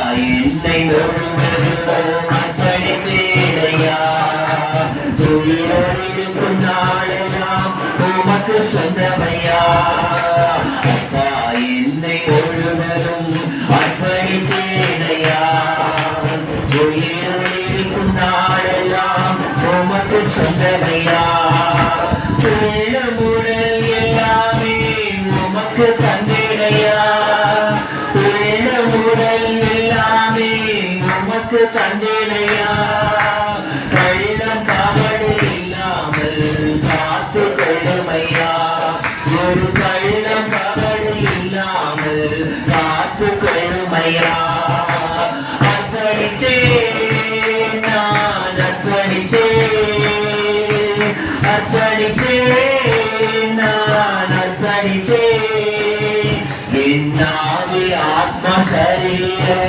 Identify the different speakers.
Speaker 1: என்னை முழுவதும் அர்ப்பணித்தேனையா. உயிரோடிருக்கும் நாளெல்லாம் உமக்கு சொந்தமையா. அப்பா என்னை முழுவதும் அர்ப்பணித்தேனையா. உயிரோடிருக்கும் நாளெல்லாம் உமக்கு சொந்தமையா. உள்ளமுடல் எல்லாமே உமக்கு தந்தேனையா. உள்ளமுடல் எல்லாமே உமக்கு தந்தேனையா. கள்ளம் கபடு இல்லாமல் காத்து கொள்ளுமையா. ஒரு கள்ளம் கபடு இல்லாமல் காத்து கொள்ளுமையா. அர்ப்பணித்தேன் நான் அர்ப்பணித்தேன். அர்ப்பணித்தேன் நான் அர்ப்பணித்தேன். என் ஆவி ஆத்மா சரீர